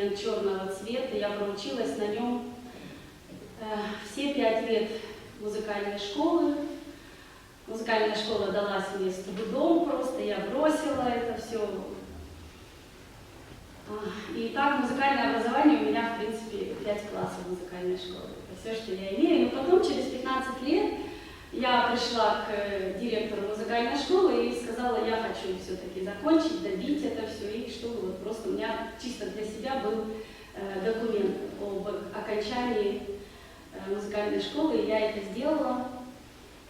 инструмент черного цвета. Я проучилась на нем все 5 лет музыкальной школы. Музыкальная школа далась мне с трудом, просто я бросила это все. И так музыкальное образование у меня, в принципе, 5 классов музыкальной школы. Это все, что я имею. Но потом, через 15 лет, я пришла к директору музыкальной школы и сказала, я хочу все-таки закончить, добить это все, и чтобы вот просто у меня чисто для себя был документ об окончании музыкальной школы, и я это сделала.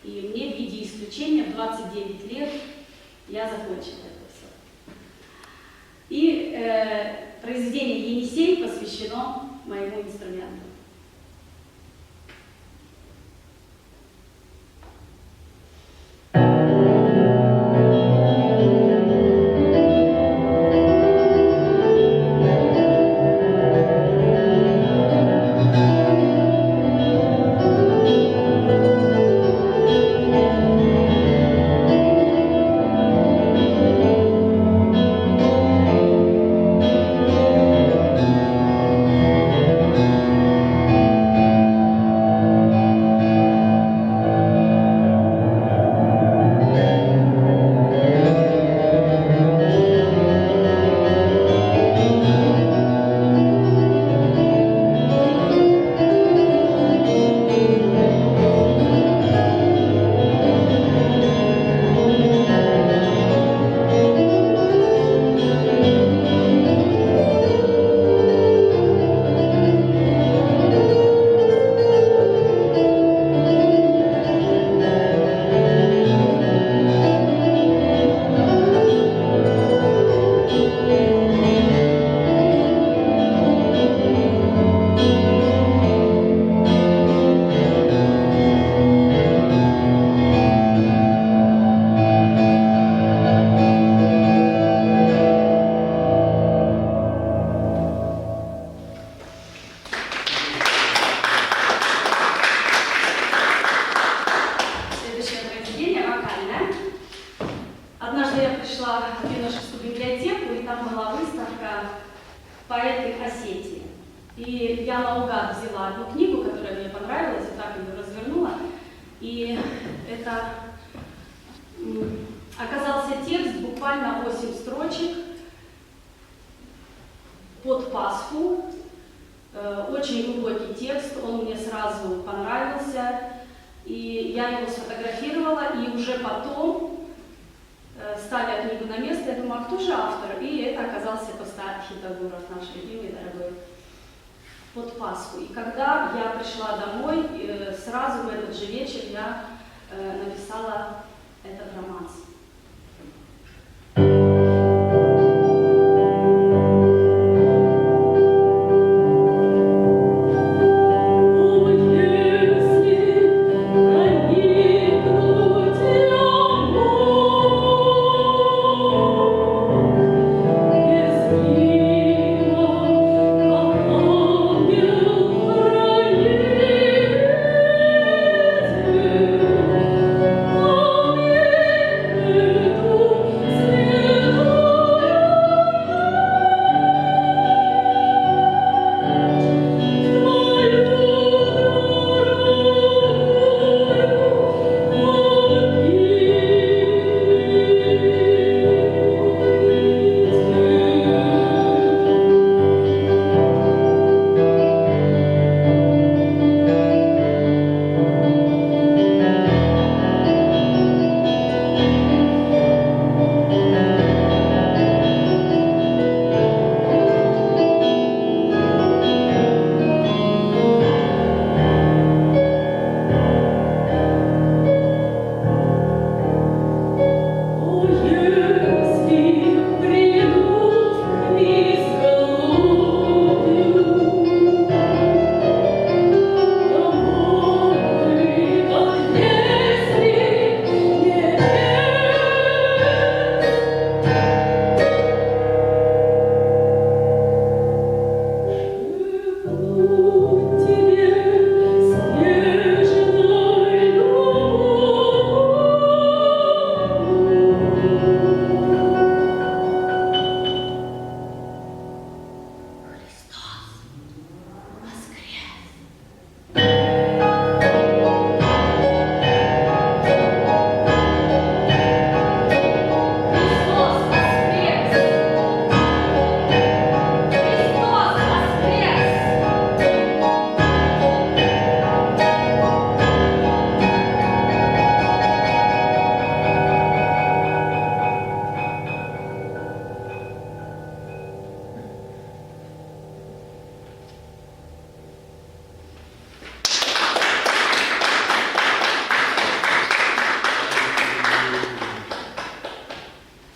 И мне в виде исключения в 29 лет я закончила это все. И произведение «Енисей» посвящено моему инструменту. Поэты Осетии. И я наугад взяла одну книгу, которая мне понравилась, и так ее развернула. И это оказался текст, буквально 8 строчек под Пасху. Очень глубокий текст, он мне сразу понравился. И я его сфотографировала, и уже потом ставя книгу на место, я думаю, а кто же автор? И это оказался Костя Хитагуров, наш любимый, дорогой, под Пасху. И когда я пришла домой, сразу в этот же вечер я написала этот романс.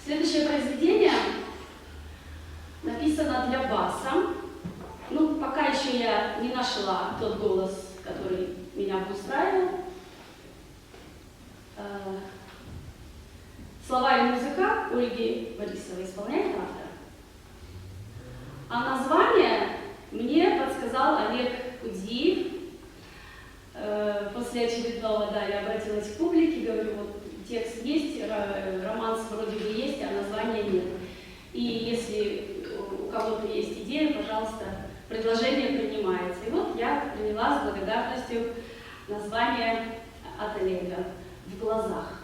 Следующее произведение написано для баса. Ну, пока еще я не нашла тот голос, который меня бы устраивал. Слова и музыка Ольги Борисовой исполняет автор. А название мне подсказал Олег Кудиев. После очередного, да, я обратилась к публике, говорю, вот текст есть, романс вроде бы есть, а названия нет. И если у кого-то есть идея, пожалуйста, предложение принимается. И вот я приняла с благодарностью название от Олега «В глазах».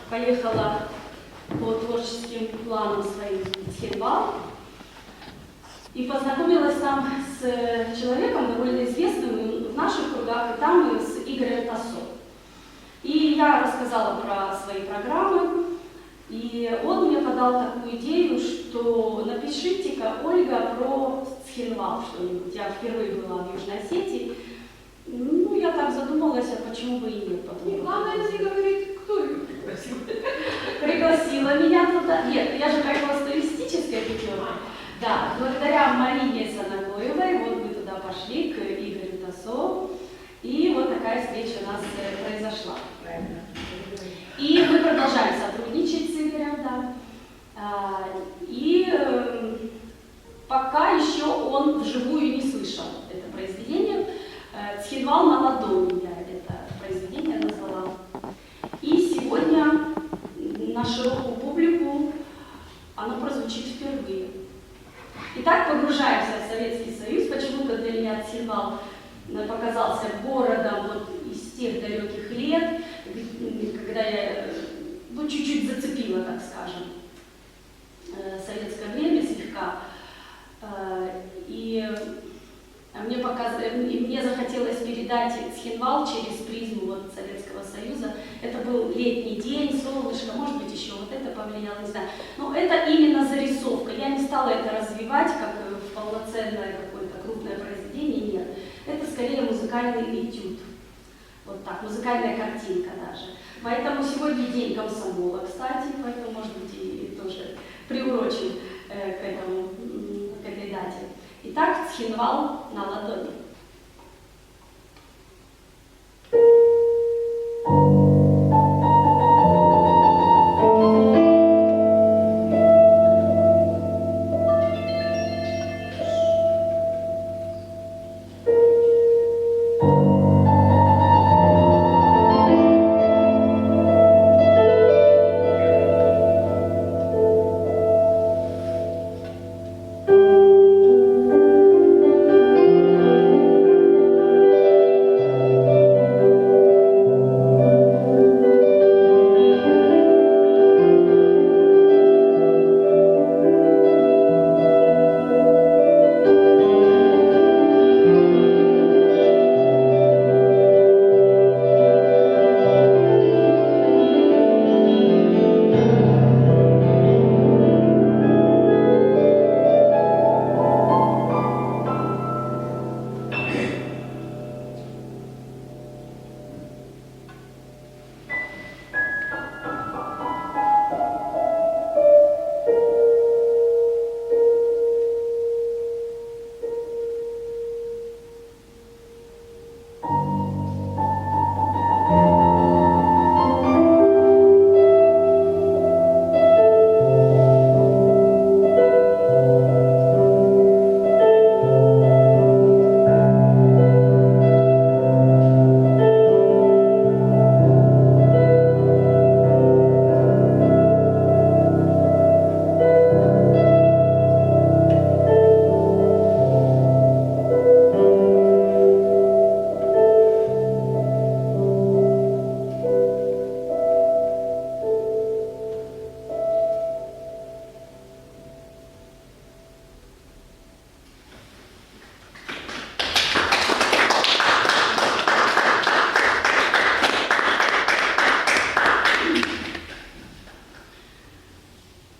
Поехала по творческим планам своим в Цхинвал и познакомилась там с человеком довольно известным в наших кругах, и там с Игорем Тассо. И я рассказала про свои программы, и он мне подал такую идею, что напишите-ка, Ольга, про Цхинвал что-нибудь. Я впервые была в Южной Осетии. Ну, я так задумалась, а почему бы и нет. Потом главное, не говорит, кто ее пригласил. Пригласила меня туда. Нет, я же как раз туристическая пятерка. Да, благодаря Марине Санагоевой, вот мы туда пошли, к Игорю Тассо, и вот такая встреча у нас произошла. Правильно. И мы продолжаем сотрудничать с Игорем, да. И пока еще он вживую не слышал это произведение. «Цхинвал на ладони» я это произведение назвала. И сегодня на широкую публику оно прозвучит впервые. Итак, погружаемся в Советский Союз. Почему-то для меня Цхинвал показался городом вот из тех далеких лет, когда я чуть-чуть зацепила, так скажем, советское время слегка. И мне захотелось передать Цхинвал через призму вот Советского Союза. Это был был летний день, солнышко, может быть, еще вот это повлияло, не знаю. Но это именно зарисовка. Я не стала это развивать как полноценное какое-то крупное произведение, нет. Это скорее музыкальный этюд. Вот так, музыкальная картинка даже. Поэтому сегодня день комсомола, кстати, поэтому, может быть, и тоже приурочен к этой дате. Итак, Цхинвал на ладони.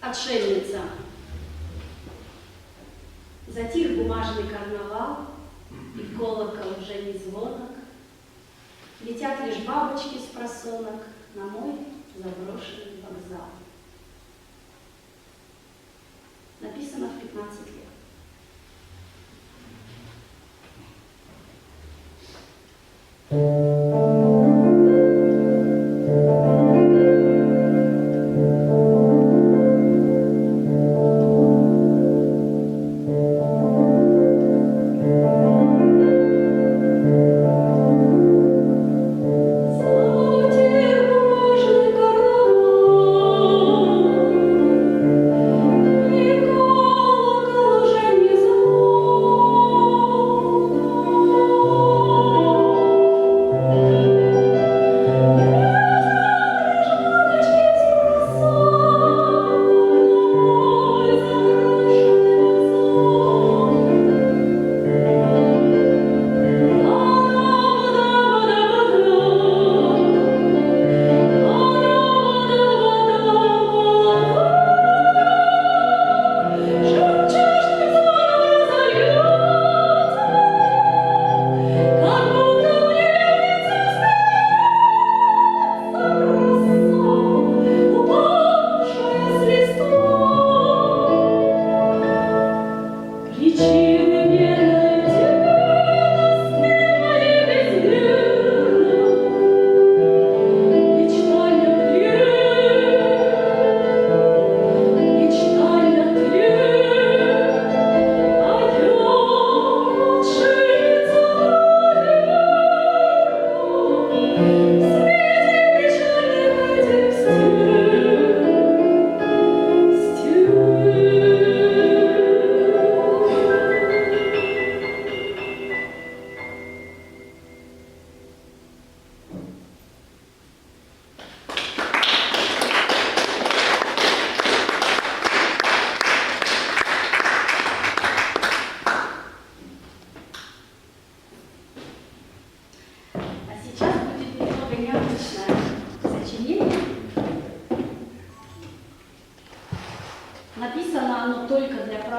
Отшельница. Затих бумажный карнавал, и колокол уже не звонок. Летят лишь бабочки с просонок на мой заброшенный вокзал. Написано в 15 лет. Колокол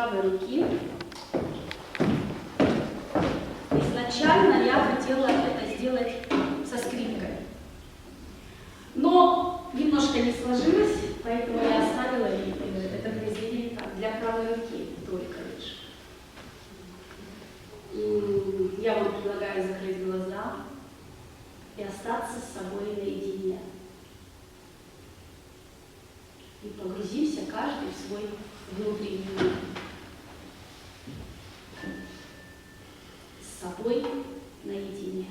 правой руки. Изначально я хотела это сделать со скрипкой. Но немножко не сложилось, поэтому я оставила это произведение так, для правой руки только лишь. Я вам предлагаю закрыть глаза и остаться с собой наедине. И погрузимся каждый в свой внутренний мир. С собой наедине.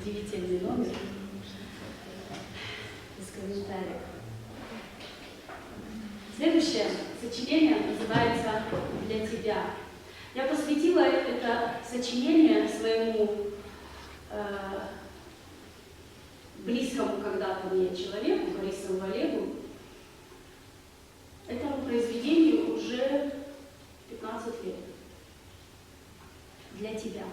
удивительный номер без комментариев. Следующее сочинение называется «Для тебя». Я посвятила это сочинение своему близкому когда-то мне человеку, Борисову Олегу, этому произведению уже 15 лет. Для тебя.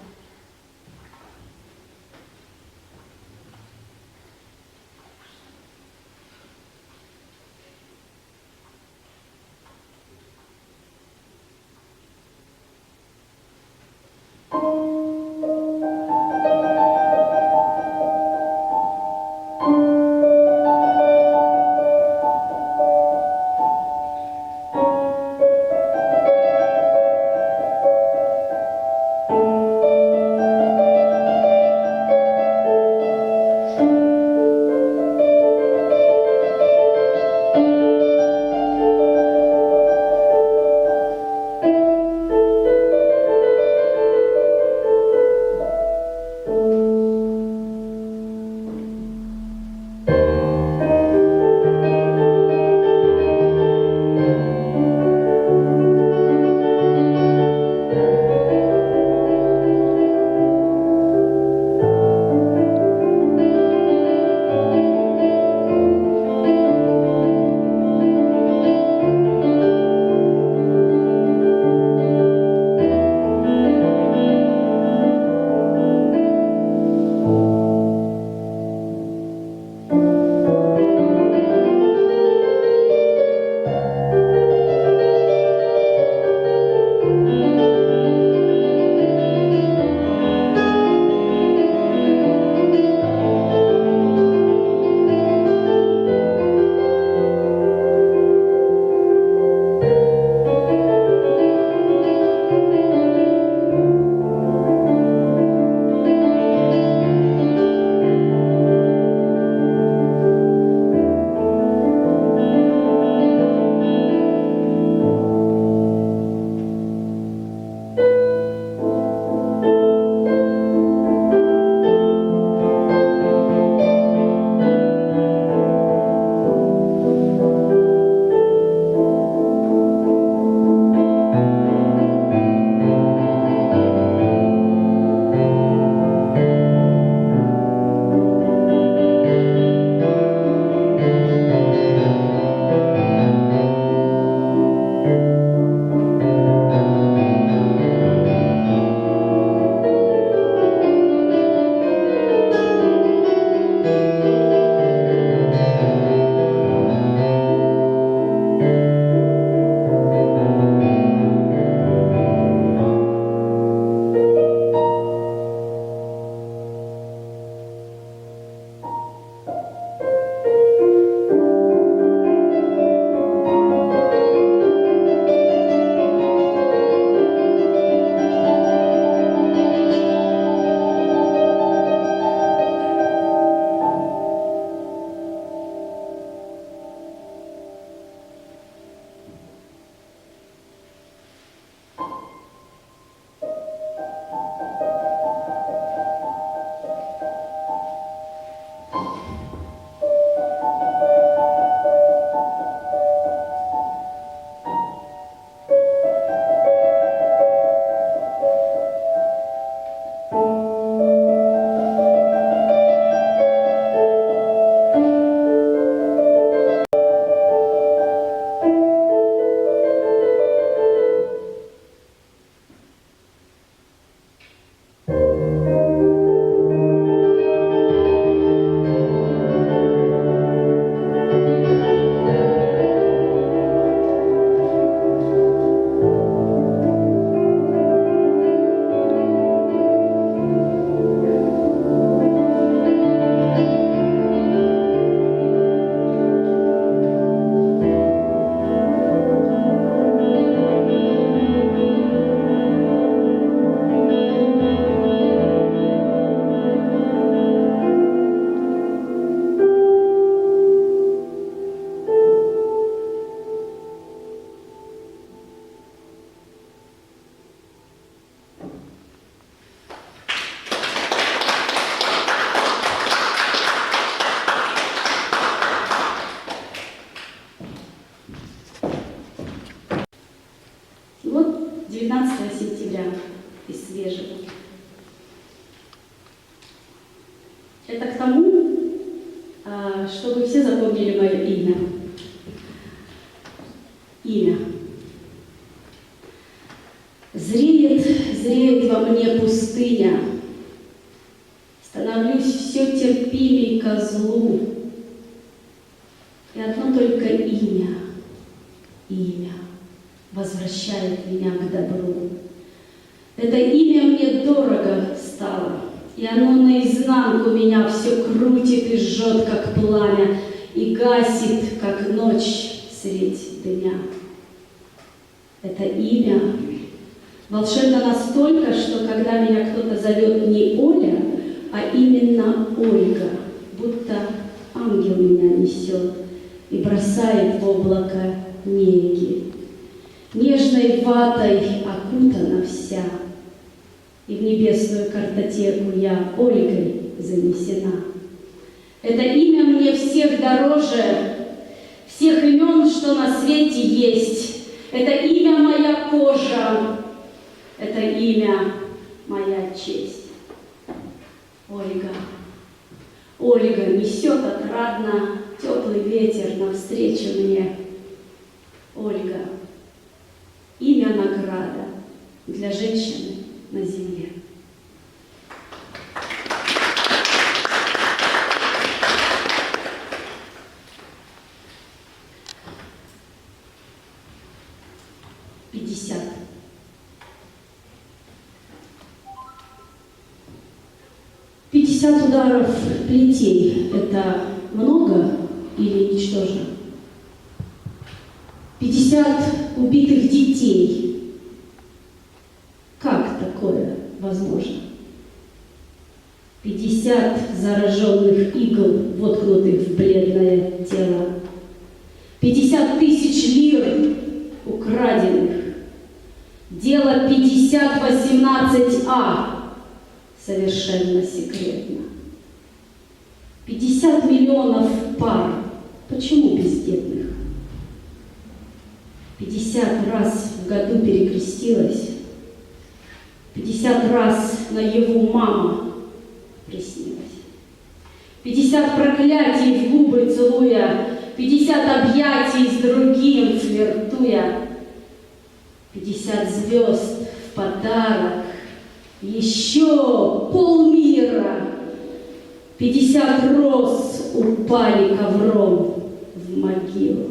Вот 19 сентября из свежего. Это к тому, запомнили мое имя. Имя. Зреет, зреет во мне пустыня. Становлюсь все терпимей ко злу. И одно только имя возвращает меня к добру. Это имя мне дорого стало, и оно наизнанку меня все крутит и жжет, как пламя, и гасит, как ночь средь дня. Это имя волшебно настолько, что когда меня кто-то зовет не Оля, а именно Ольга, будто ангел меня несет и бросает в облако неги. Нежной ватой окутана вся, и в небесную картотеку я Ольгой занесена. Это имя мне всех дороже, всех имен, что на свете есть. Это имя моя кожа, это имя моя честь. Ольга, Ольга несет отрадно теплый ветер навстречу мне. Ольга, имя награда для женщины на земле. Пятьдесят. 50 ударов плетей – это много или ничтожно? 50 убитых детей. Как такое возможно? 50 зараженных игл, воткнутых в бледное тело. 50 тысяч лир украденных. Дело 5018А. Совершенно секретно. 50 миллионов пар. Почему бездетных? 50 раз в году перекрестилась. 50 раз наяву мама приснилась. 50 проклятий в губы целуя. 50 объятий с другим флиртуя. 50 звезд в подарок. Еще полмира. 50 роз упали ковром в могилу.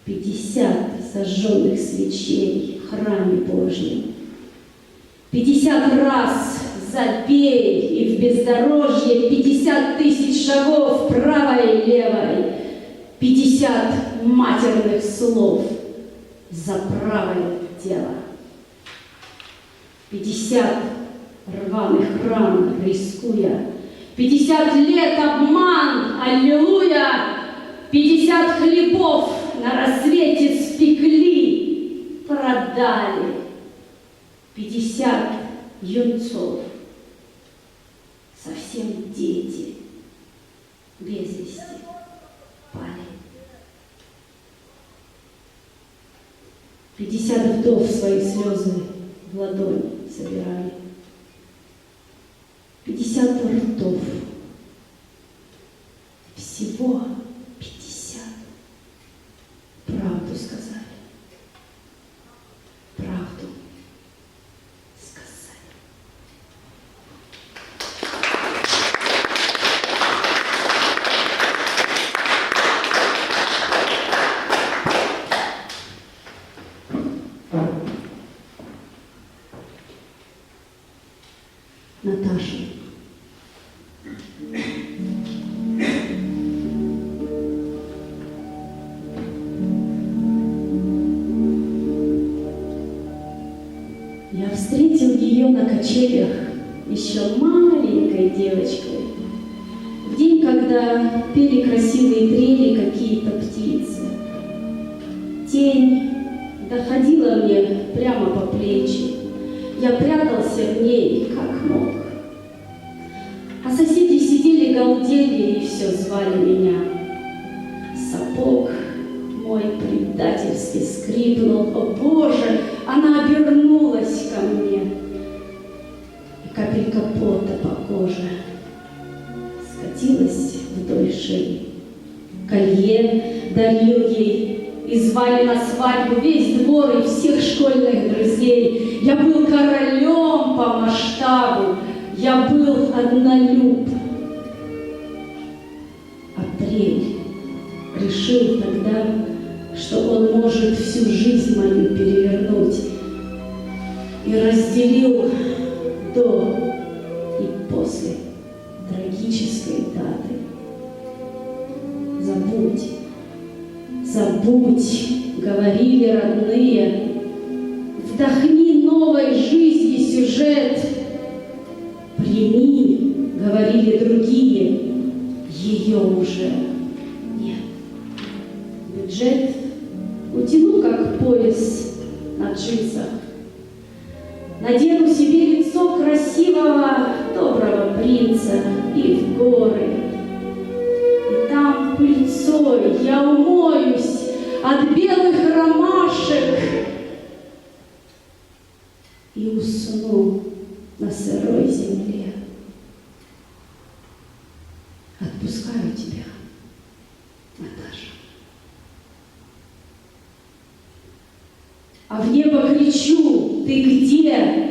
50 сожженных свечей в храме Божьем. 50 раз забей и в бездорожье. 50 тысяч шагов правой и левой. 50 матерных слов за правое дело. 50 рваных ран рискуя, 50 лет обман, аллилуйя, 50 хлебов на рассвете спекли, продали, 50 юнцов, совсем дети, без вести пали. 50 вдов свои слезы в ладонь собирали. 50 ртов. Всего 50. Правду сказали. Правду сказали. Наташа. Я встретил ее на качелях еще маленькой девочкой, в день, когда пели красивые трели какие-то птицы. Тень доходила мне прямо по плечи. Я прятался в ней, как мог. А соседи сидели, галдели и все звали меня. Сапог мой предательски скрипнул. О, Боже, она обернулась ко мне. И капелька пота по коже скатилась вдоль шеи. колье дарил ей, и звали на свадьбу весь двор и всех школьных друзей. Я был королем по масштабу, я был однолюб. Апрель решил тогда, что он может всю жизнь мою перевернуть, и разделил до и после трагической даты. Забудь, забудь, говорили родные, вдохни новой жизни сюжет, прими, говорили другие, ее уже нет. Бюджет утяну, как пояс на джинсах, надену себе лицо красивого, доброго принца и в горы. И там пыльцой я умоюсь от белых ромашек и усну на сырой земле. Отпускаю тебя, Наташа. А в небо кричу: ты где?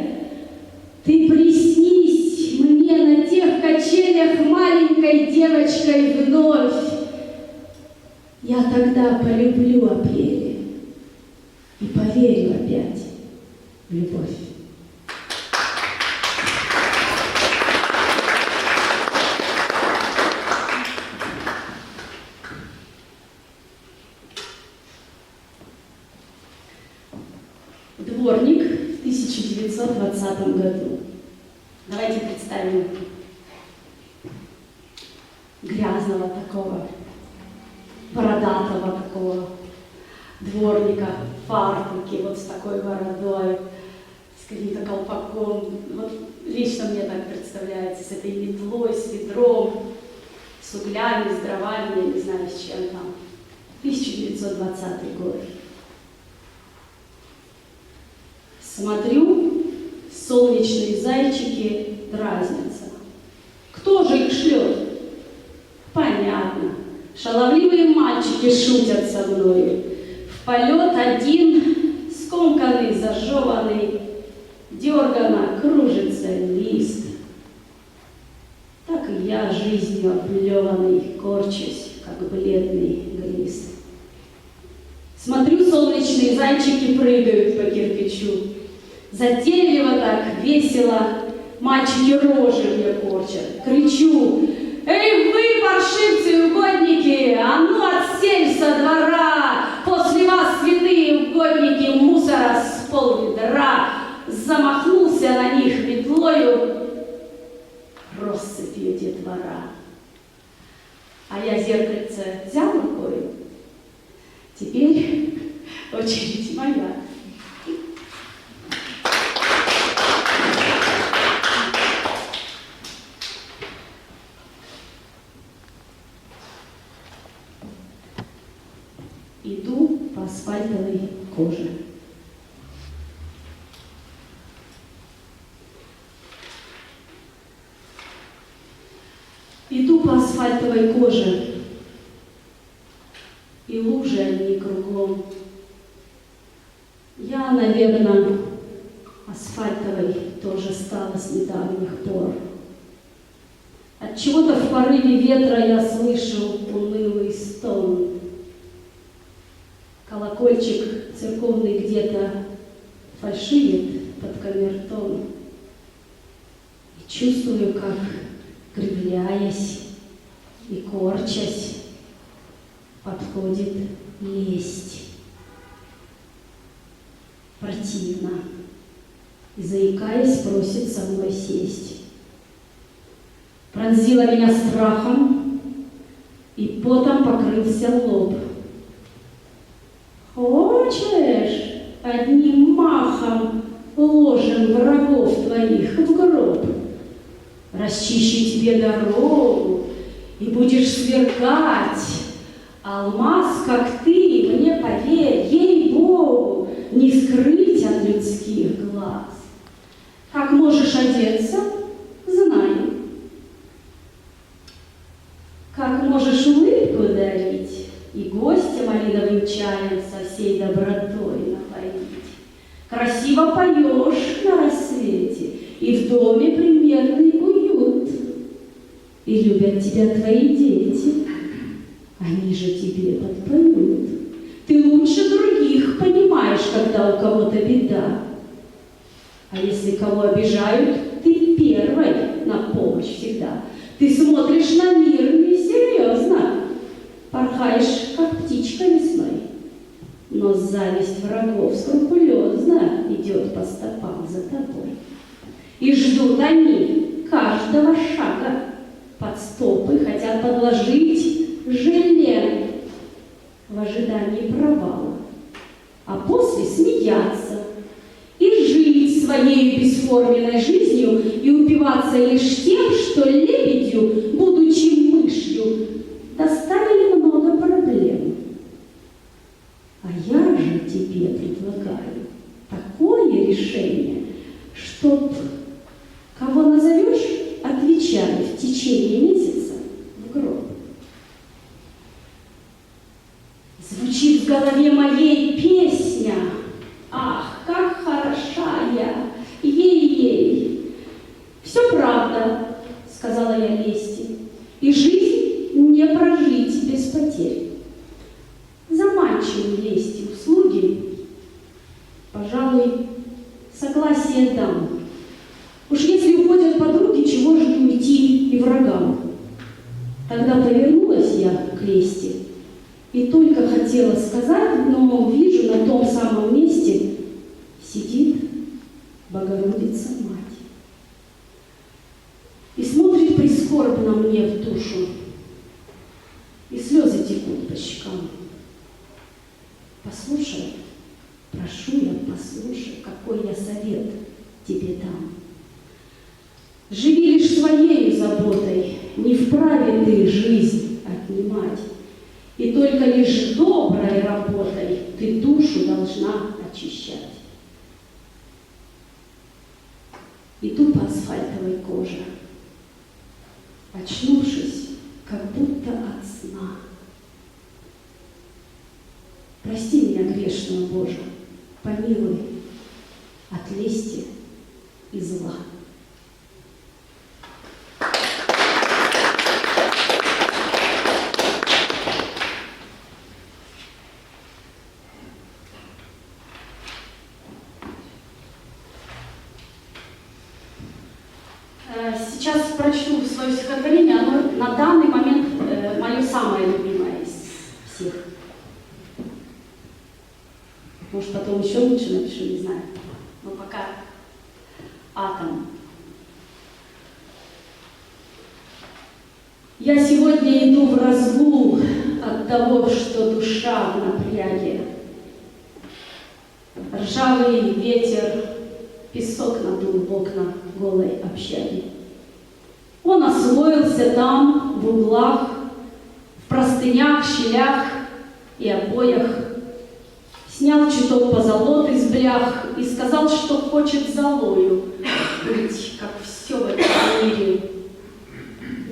Ты приснись мне на тех качелях маленькой девочкой вновь. Я тогда полюблю апреля и поверю опять в любовь. Дворник в 1920 году. Давайте представим грязного такого, бородатого такого дворника в фартуке, вот с такой бородой, с каким-то колпаком. Вот лично мне так представляется, с этой метлой, с ведром, с углями, с дровами, я не знаю, с чем там. 1920 год. Смотрю, солнечные зайчики дразнятся. Кто же их шлет? Понятно. Шаловливые мальчики шутят со мною. В полет один, скомканный, зажеванный, дерганно кружится лист. Так и я жизнью облеванный корчусь, как бледный глист. Смотрю, солнечные зайчики прыгают по кирпичу. Затейливо так, весело, мальчики рожи мне корчат. Кричу: эй, вы, паршивцы и угодники, а ну отсель со двора! После вас, святые угодники, мусора с полведра! Замахнулся на них метлою россыпью детвора. А я зеркальце взял рукой. Теперь очередь моя. Иду по асфальтовой коже. Иду по асфальтовой коже, и лужи одни кругом. Я, наверное, асфальтовой тоже стала с недавних пор. Отчего-то в порыве ветра я слышу унылый стон. Колокольчик церковный где-то фальшивит под камертон. И чувствую, как, кривляясь и корчась, подходит лесть. Противно. И, заикаясь, просит со мной сесть. Пронзила меня страхом, и потом покрылся лоб. Хочешь, одним махом ложим врагов твоих в гроб? Расчищу тебе дорогу, и будешь сверкать. Алмаз, как ты, мне поверь, ей-богу, не скрыть от людских глаз. Как можешь одеться, знай. Как можешь улыбку дарить, малиновым чаем со всей добротой напоить. Красиво поешь на рассвете, и в доме примерный уют. И любят тебя твои дети, они же тебе подпоют. Ты лучше других понимаешь, когда у кого-то беда. А если кого обижают, ты первой на помощь всегда. Ты смотришь на мир несерьезно, порхаешь, как птичка весной. Но зависть врагов скрупулезно идет по стопам за тобой. И ждут они каждого шага, под стопы хотят подложить желе в ожидании провала, а после смеяться и жить своей бесформенной жизнью и упиваться лишь тем, что лебедью, будучи мышью, доставили много проблем. А я же тебе предлагаю такое решение, чтоб кого назовешь, отвечали в течение месяца в гроб. Звучит в голове моей песня. Ах, как хороша я, ей-ей. Все правда, сказала я лести, и жизнь не прожить без потерь. Заманчивы лести услуги, пожалуй, согласие дам. Уж если уходят подруги, чего же не уйти и врагам? Тогда повернулась я к лести и только хотела сказать, но вижу, на том самом месте сидит Богородица Мать и смотрит прискорбно мне в душу, и слезы текут по щекам. Послушай, прошу я, послушай, какой я совет тебе дам. Живи лишь своей заботой, не вправе ты жизнь отнимать. И только лишь доброй работой ты душу должна очищать. Иду по асфальтовой коже, очнувшись, как будто от сна. Прости меня, грешную, Боже, помилуй от лести и зла. Сейчас прочту свое стихотворение, оно на данный момент мое самое любимое из всех. Может, потом еще лучше напишу, не знаю. Но пока атом. Я сегодня иду в разгул от того, что душа в напряге. Ржавый ветер, песок надул в окна голой общаги. Он освоился там, в углах, в простынях, щелях и обоях, снял чуток позолоты с блях и сказал, что хочет золою быть, как все в этом мире.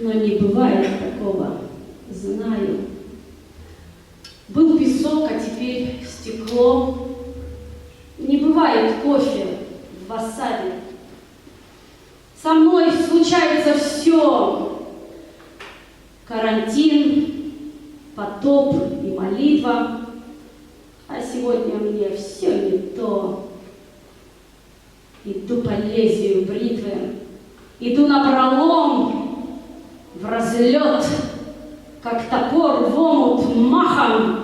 Но не бывает такого, знаю. Был песок, а теперь стекло. Не бывает кофе в васаби. Со мной случается все. Карантин, потоп и молитва. А сегодня мне все не то. Иду по лезвию бритвы, иду напролом, в разлет, как топор в омут махом,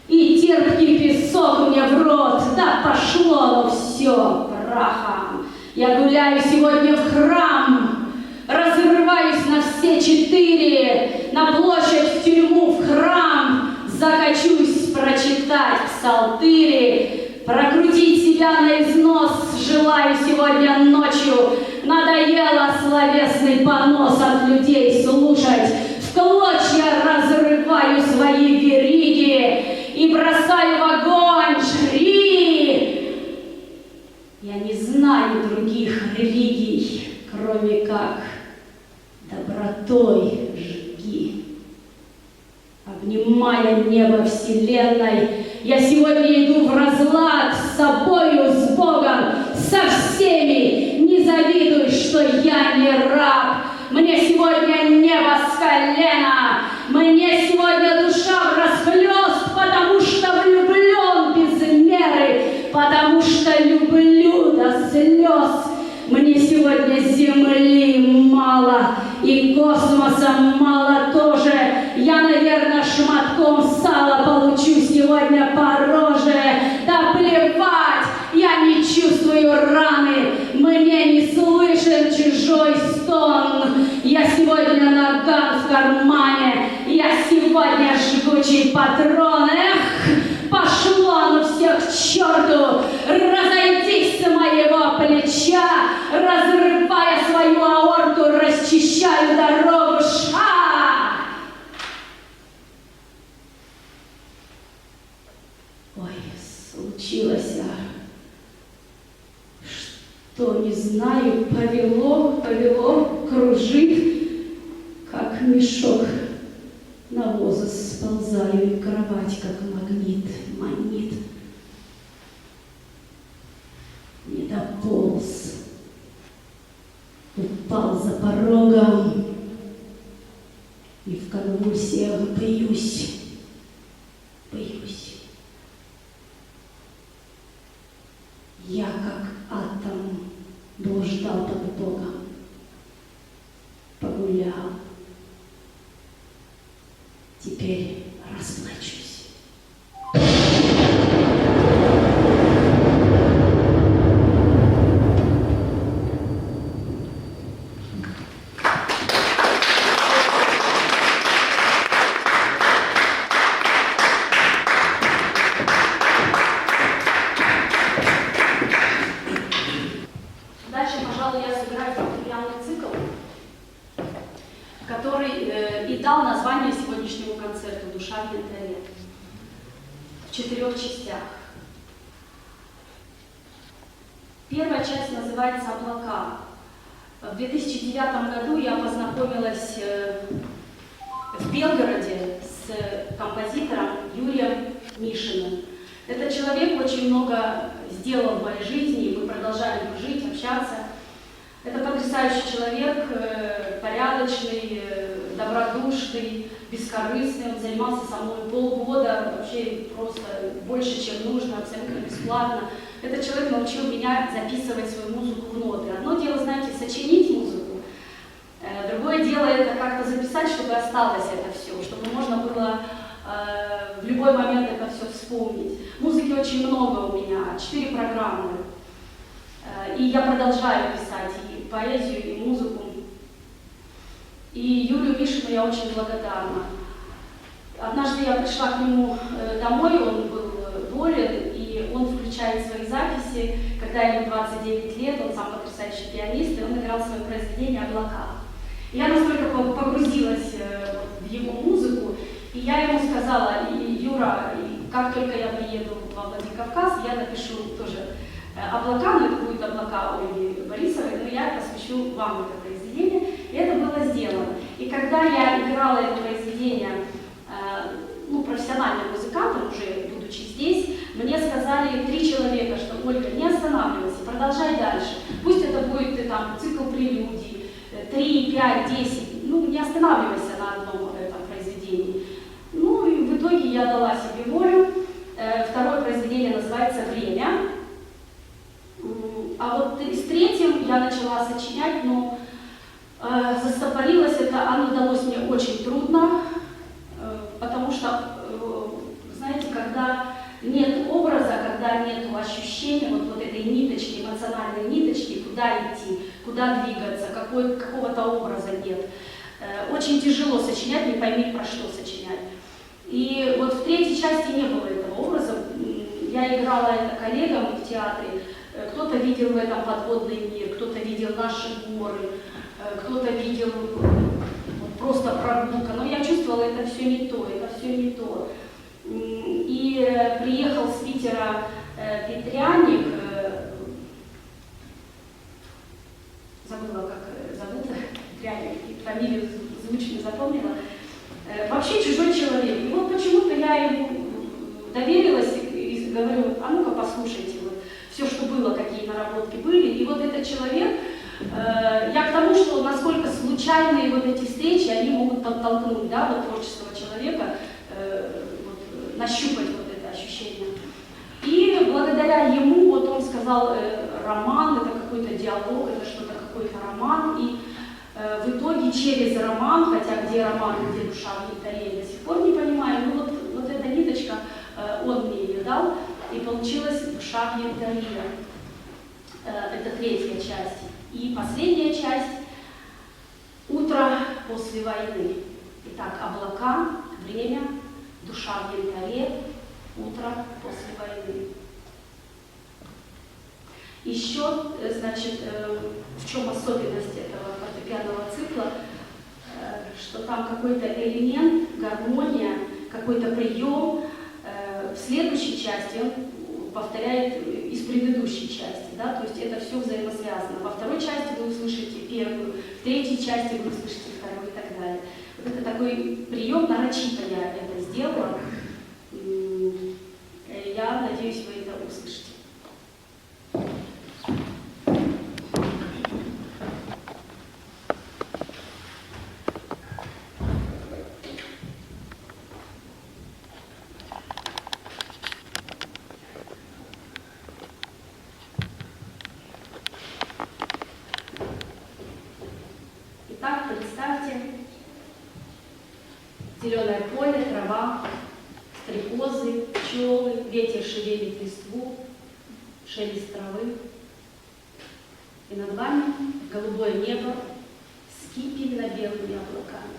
и терпкий песок мне в рот, да пошло оно все прахом. Я гуляю сегодня в храм, разрываюсь на все четыре, на площадь, в тюрьму, в храм, закачусь прочитать псалтыри, прокрутить себя на износ желаю сегодня ночью. Надоело словесный понос от людей слушать, в клочья разрываю свои вериги и бросаю в огонь жри. Я не знаю других религий, кроме как добротой жги. немая небо вселенной. Я сегодня иду в разлад с собою, с Богом, со всеми. Не завидуй, что я не раб. Мне сегодня небо с колена. Мне сегодня душа врасхлёст, потому что влюблен без меры, потому что люблю до слез. Мне сегодня земли мало, и космоса мало тоже. Я, наверное, шматком сала получу сегодня по роже. Да плевать, я не чувствую раны, мне не слышен чужой стон. Я сегодня наган в кармане, я сегодня жгучий патрон. Эх, пошло оно всех к черту, разойдись с моего плеча, разрывая свою аорту, расчищаю дорогу. Ой, случилось, что не знаю, повело, кружит, как мешок навоза сползаю, и кровать, как магнит, манит. Не дополз, упал за порогом, и в конвульсиях боюсь. Я, как атом, блуждал под Богом, погулял. Теперь расплачусь. Дальше, пожалуй, я сыграю фортепианный цикл, который и дал название сегодняшнему концерту «Душа в янтаре» в 4 частях. Первая часть называется «Облака». В 2009 году я познакомилась в Белгороде с композитором Юрием Мишиным. Этот человек очень много сделал в моей жизни, и мы продолжаем жить, общаться. Это потрясающий человек, порядочный, добродушный, бескорыстный. Он занимался со мной полгода, вообще просто больше, чем нужно, абсолютно бесплатно. Этот человек научил меня записывать свою музыку в ноты. Одно дело, знаете, сочинить музыку, другое дело это как-то записать, чтобы осталось это все, чтобы можно было в любой момент это все вспомнить. Музыки очень много у меня, 4 программы. И я продолжаю писать и поэзию, и музыку. И Юрию Мишину я очень благодарна. Однажды я пришла к нему домой, он был болен, и он включает свои записи. Когда ему 29 лет, он сам потрясающий пианист, и он играл свое произведение «Облака». И я настолько погрузилась в его музыку, и я ему сказала: Юра, как только я приеду во Владикавказ, я напишу тоже «Облака», но это будет «Облака» Ольги Борисовой, но я посвящу вам это произведение, и это было сделано. И когда я играла это произведение профессиональным музыкантом, уже будучи здесь, мне сказали 3 человека, что Ольга, не останавливайся, продолжай дальше. Пусть это будет там цикл прелюдий, 3, 5, 10, не останавливайся на одном этом произведении. Ну и в итоге я дала себе волю. Второе произведение называется «Время». А вот с 3-м я начала сочинять, но застопорилось это, оно далось мне очень трудно, потому что, знаете, когда нет образа, когда нет ощущения вот этой ниточки, эмоциональной ниточки, куда идти, куда двигаться, какого-то образа нет. Очень тяжело сочинять, не пойми, про что сочинять. И вот в 3-й части не было этого образа. Я играла это коллегам в театре. Кто-то видел в этом подводный мир, кто-то видел наши горы, кто-то видел просто прогулка. Но я чувствовала, это все не то, это все не то. И приехал с Питера Петряник, забыла, как зовут, Петряник, фамилию звучно запомнила. Вообще чужой человек. И вот послушайте, вот, все, что было, какие наработки были. И вот этот человек, я к тому, что насколько случайные вот эти встречи, они могут подтолкнуть, да, вот творчество человека, вот, нащупать вот это ощущение. И благодаря ему, вот он сказал, роман, это какой-то диалог, это что-то, какой-то роман, и в итоге через роман, хотя где роман, где душа в янтаре, я до сих пор не понимаю, но вот эта ниточка, он мне ее дал, и получилась душа в янтаре. Это третья часть. И последняя часть — утро после войны. Итак, облака, время, душа в янтаре, утро после войны. Еще, значит, в чем особенность этого фортепианного цикла, что там какой-то элемент, гармония, какой-то прием в следующей части он повторяет из предыдущей части, да, то есть это все взаимосвязано. Во второй части вы услышите первую, в третьей части вы услышите вторую и так далее. Вот это такой прием, нарочито я это сделала. Я надеюсь, вы это услышите. Итак, представьте, зеленое поле, трава, стрекозы, пчелы, ветер шевелит листву, шелест травы. И над вами голубое небо с кипенно-белыми облаками.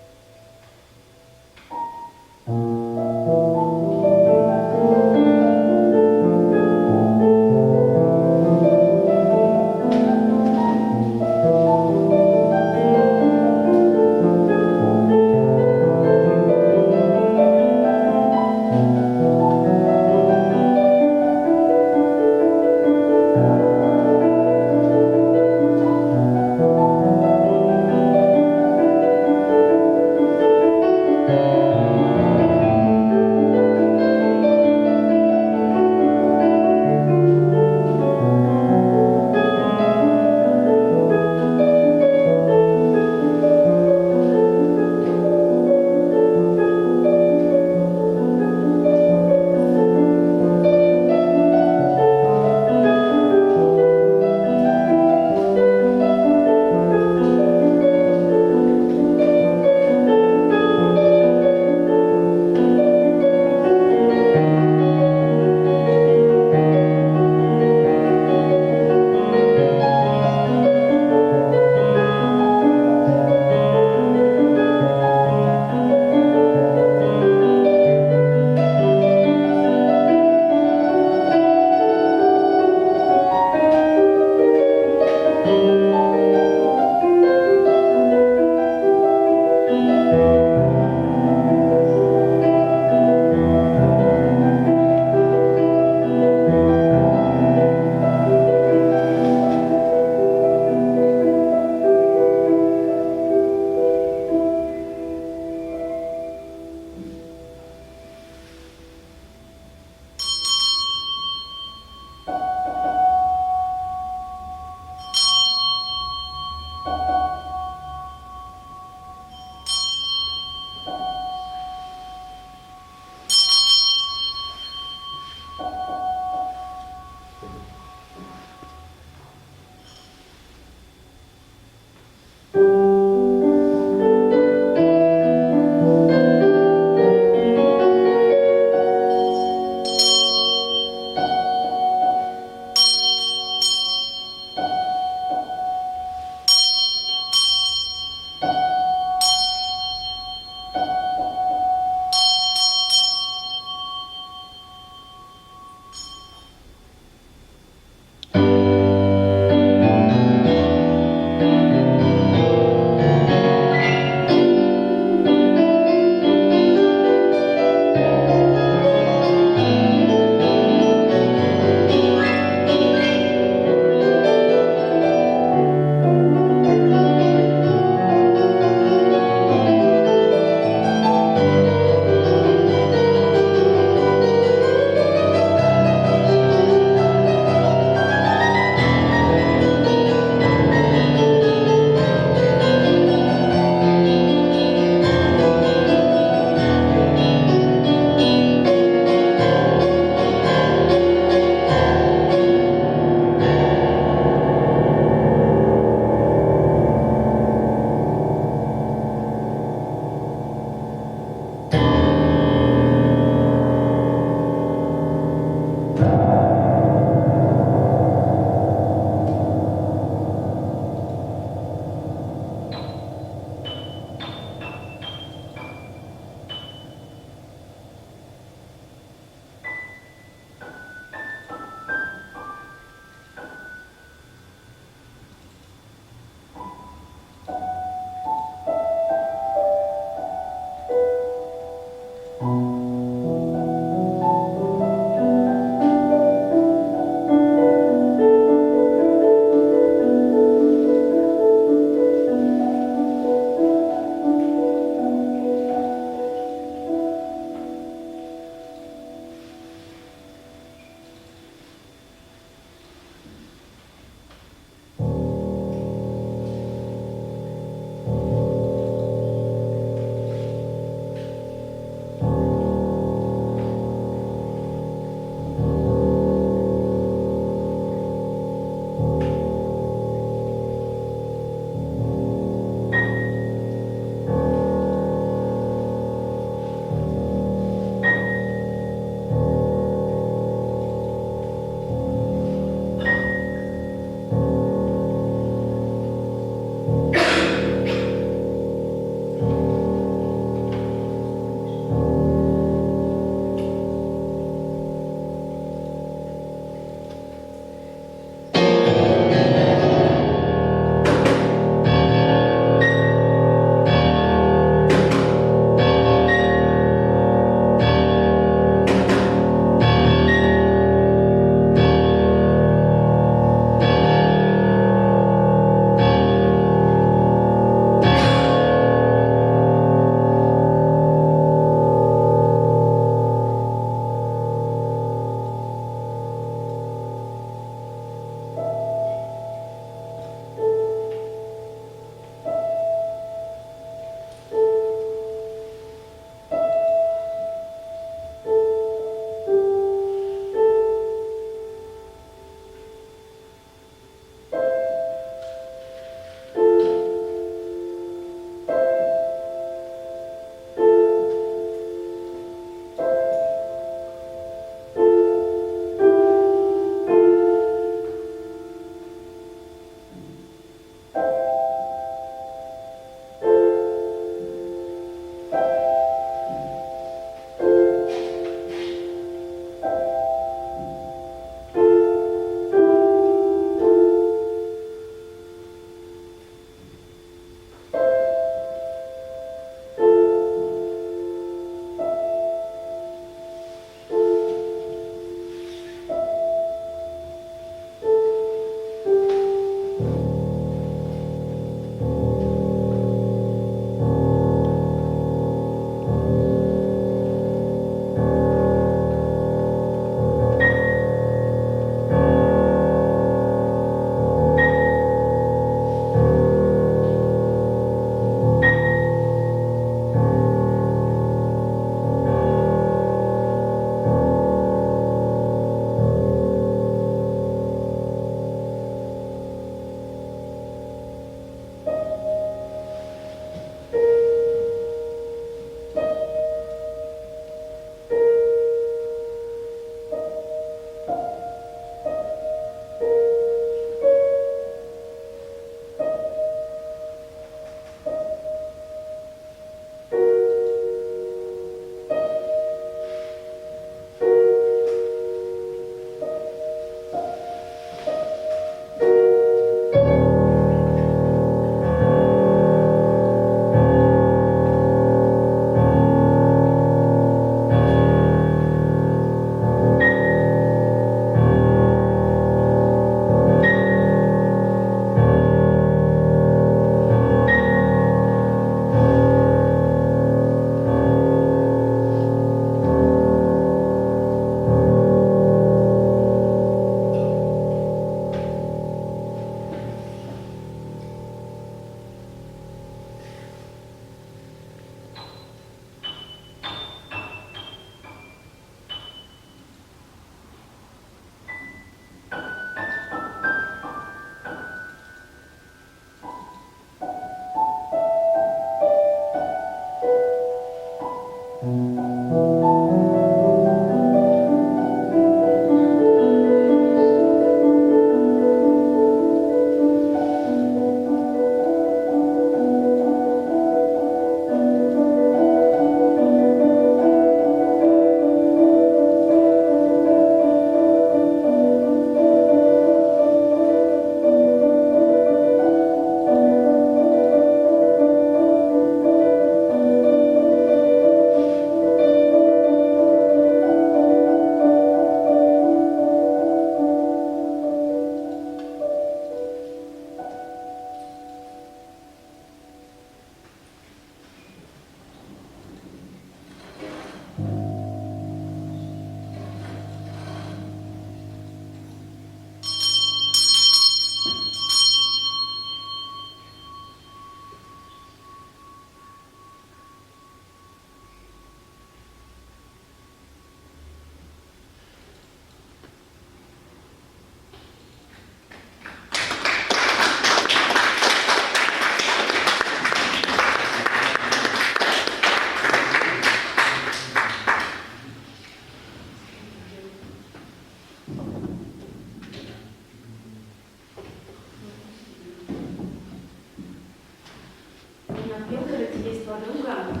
У меня в Белгороде есть подруга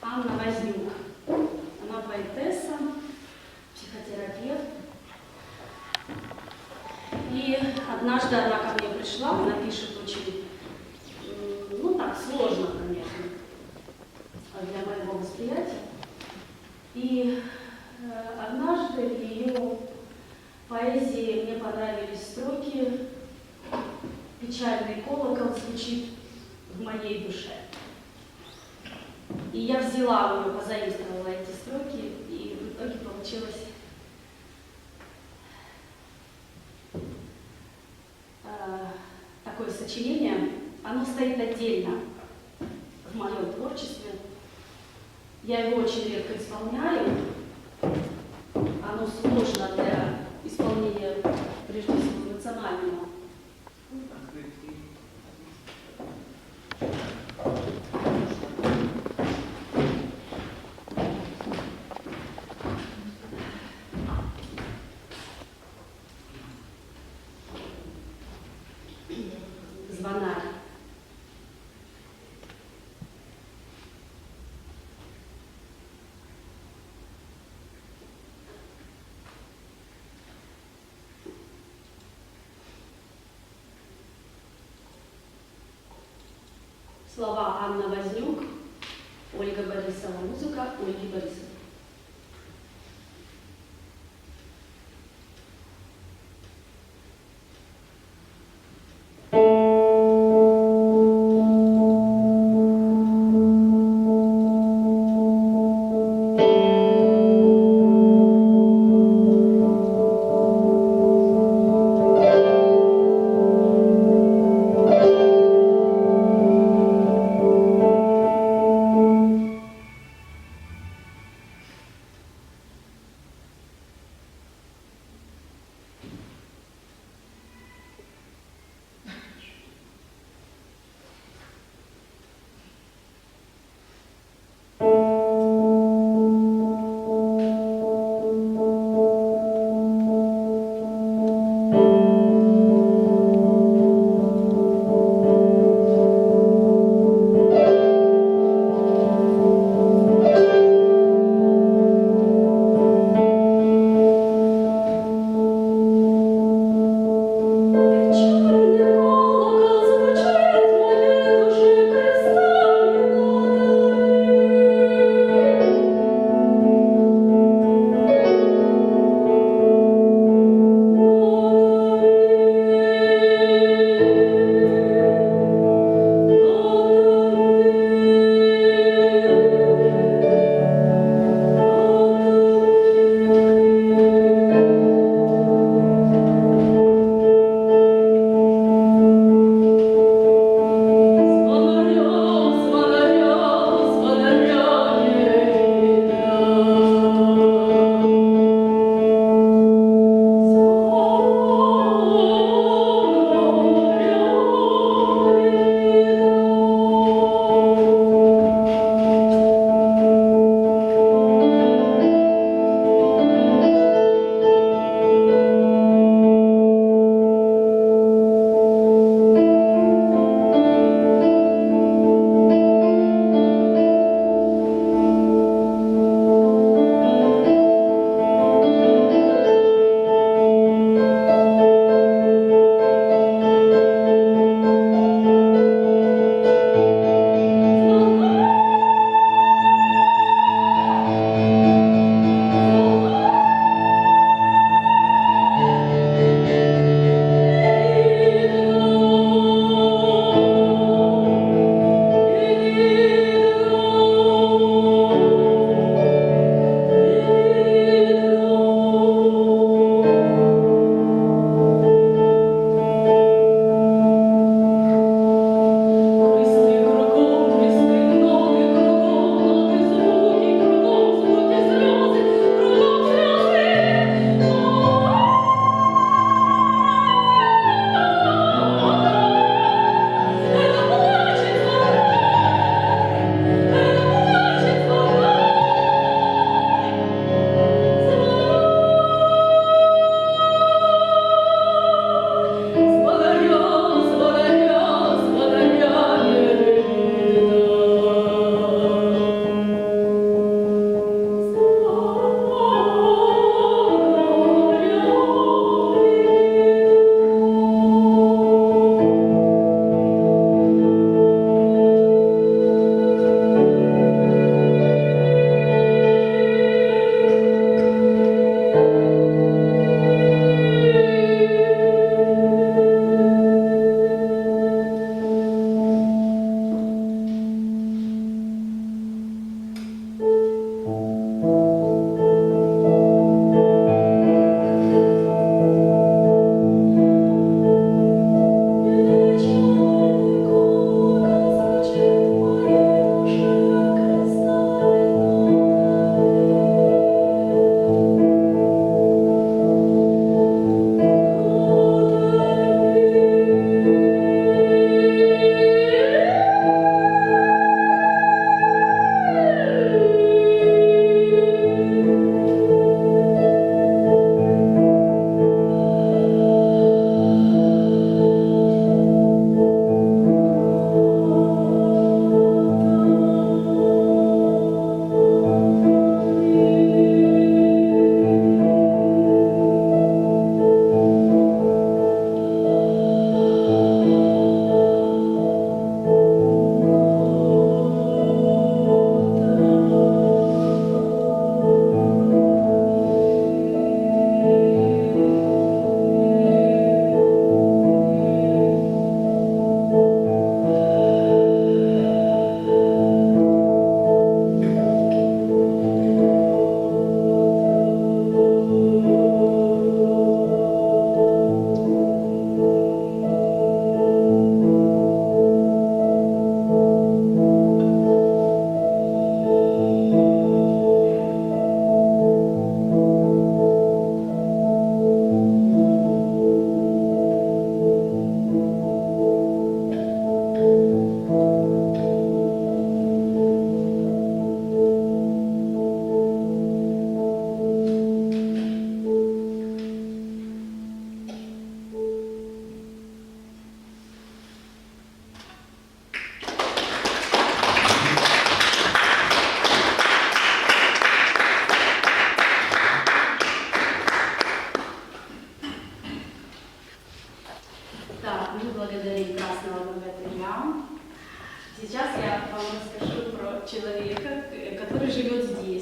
Анна Вознюк. Она поэтесса, психотерапевт. И однажды она ко мне пришла, она пишет очень, ну так, сложно, конечно, для моего восприятия. И однажды в ее поэзии мне понравились строки «Печальный колокол звучит в моей душе». И я взяла у нее, позаимствовала эти строки, и в итоге получилось такое сочинение. Оно стоит отдельно в моем творчестве. Я его очень редко исполняю. Оно сложно для исполнения, прежде всего, эмоционального. Звонарь. Слова Анна Вознюк, Ольга Борисова, музыка Ольги Борисовой.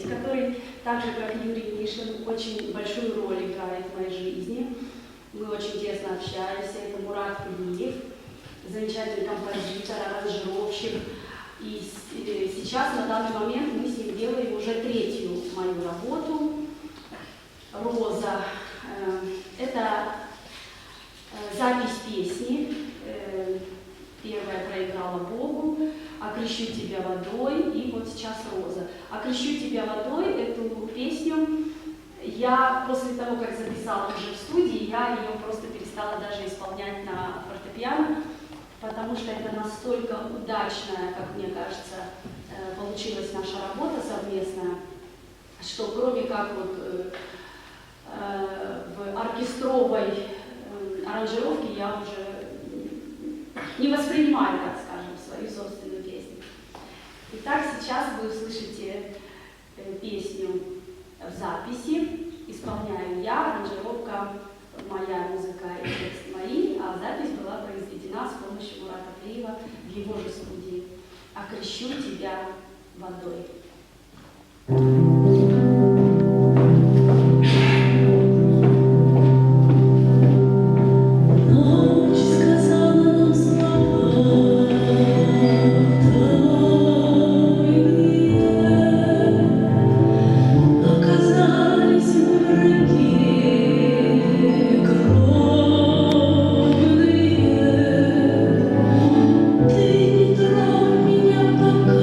который, так же как Юрий Мишин, очень большую роль играет в моей жизни. Мы очень тесно общаемся. Это Мурат Кулиев, замечательный композитор, аранжировщик. И сейчас, на данный момент, мы с ним делаем уже третью мою работу «Роза». Это запись песни. Первая проиграла Богу, «Окрещу тебя водой», и вот сейчас «Роза». «Окрещу тебя водой» эту песню я после того, как записала уже в студии, я ее просто перестала даже исполнять на фортепиано, потому что это настолько удачная, как мне кажется, получилась наша работа совместная, что кроме как вот в оркестровой аранжировке я уже не воспринимаю, так скажем, свою собственную песню. Итак, сейчас вы услышите песню в записи. Исполняю я, аранжировка моя, музыка и текст мои, а запись была произведена с помощью Мурата Кулиева в его же студии. «Окрещу тебя водой». Ты не тронь меня пока.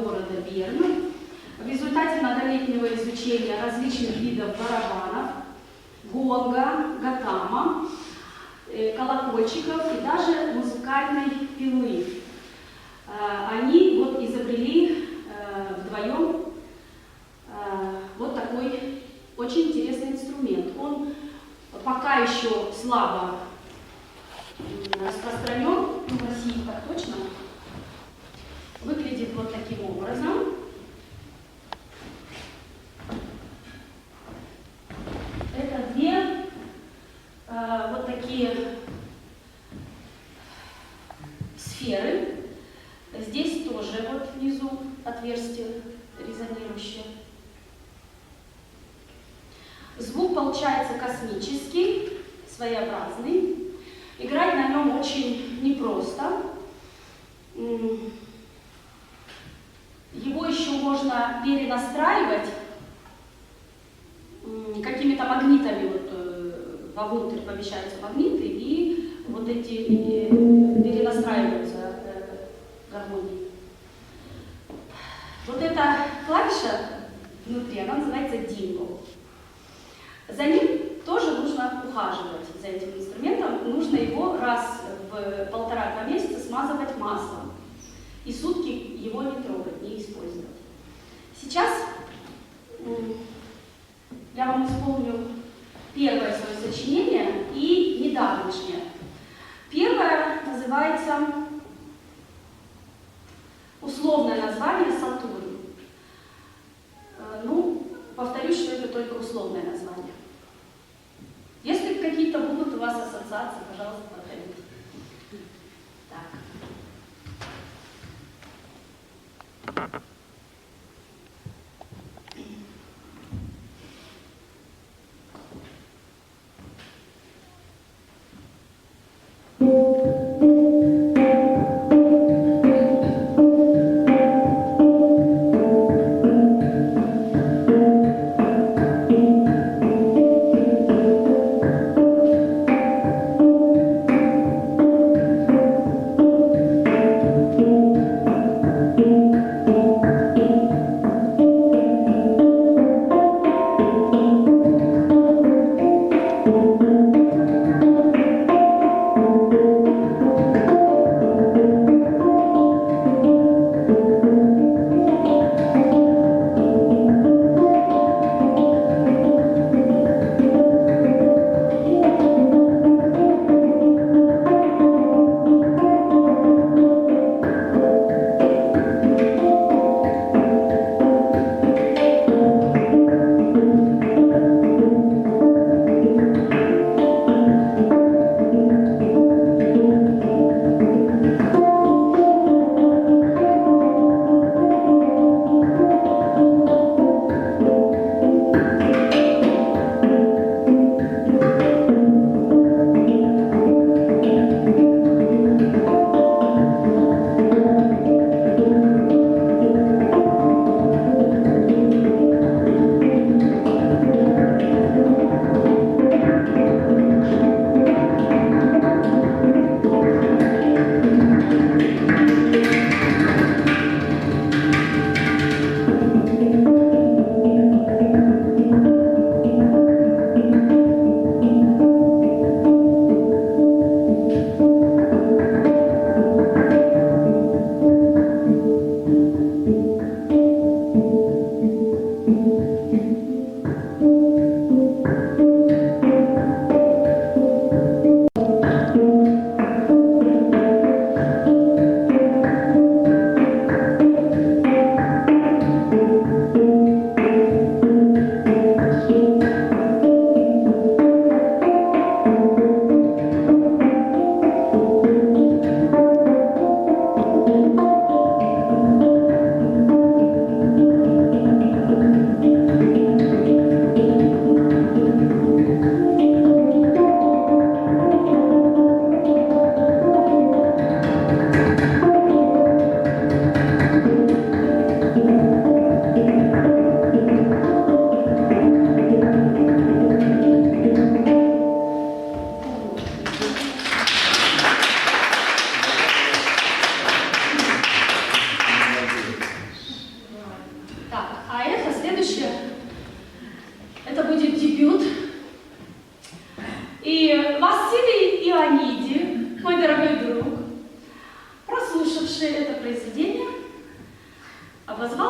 города Берна. В результате многолетнего изучения различных видов барабанов, гонга, гатама, колокольчиков и даже музыкальной пилы, они вот изобрели вдвоем вот такой очень интересный инструмент. Он пока еще слабо распространен, в России так точно, выглядит вот таким образом. Это две вот такие сферы. Здесь тоже вот внизу отверстие резонирующее. Звук получается космический, своеобразный. Играть на нем очень непросто. Его еще можно перенастраивать какими-то магнитами. Вот, вовнутрь помещаются магниты, и вот эти перенастраиваются гармонии. Вот эта клавиша внутри, она называется дингл. За ним тоже нужно ухаживать, за этим инструментом. Нужно его раз в 1,5-2 месяца смазывать маслом. И сутки его не трогать, не использовать. Сейчас я вам исполню первое свое сочинение и недавнешнее. Первое называется условное название «Сатурн». Ну, повторюсь, что это только условное название. Если какие-то будут у вас ассоциации, пожалуйста, подходите. Так.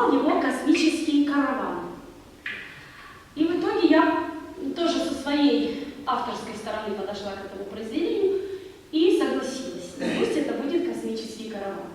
назвал его «Космический караван». И в итоге я тоже со своей авторской стороны подошла к этому произведению и согласилась. Пусть это будет «Космический караван».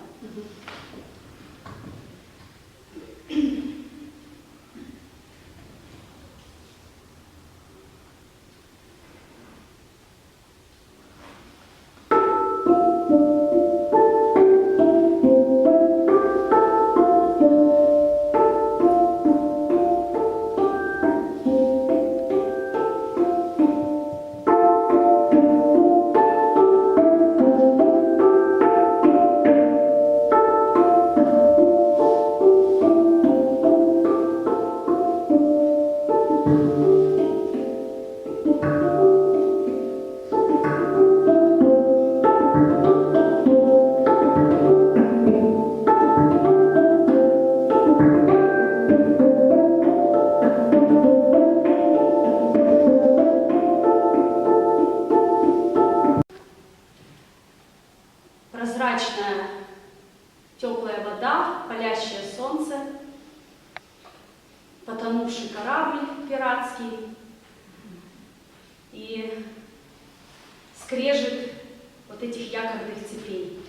Прозрачная теплая вода, палящее солнце, потонувший корабль пиратский и скрежет вот этих якорных цепей.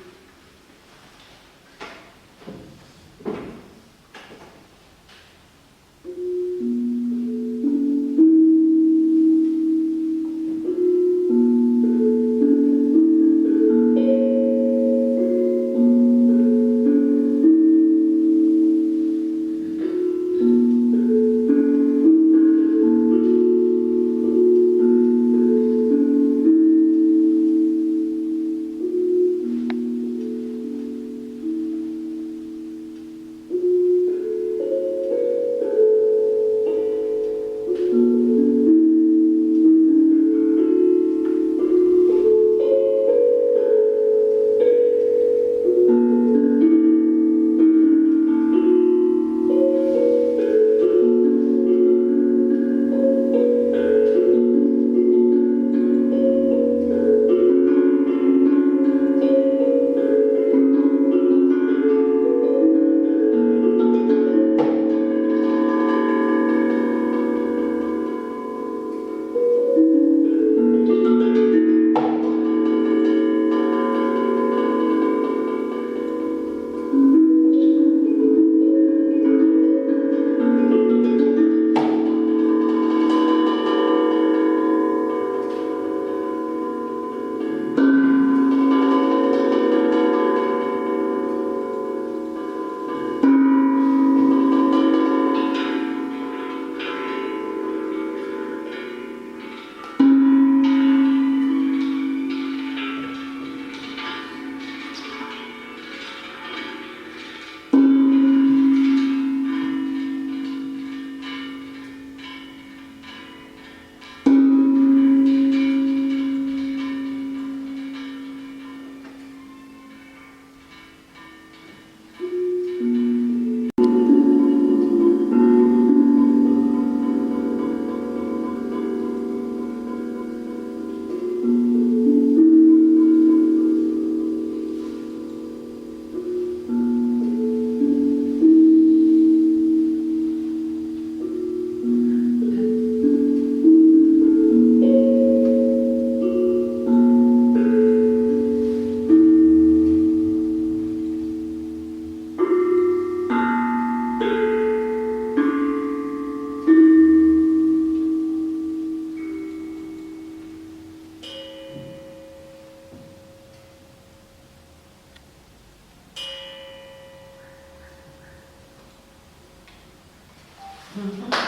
Мгм.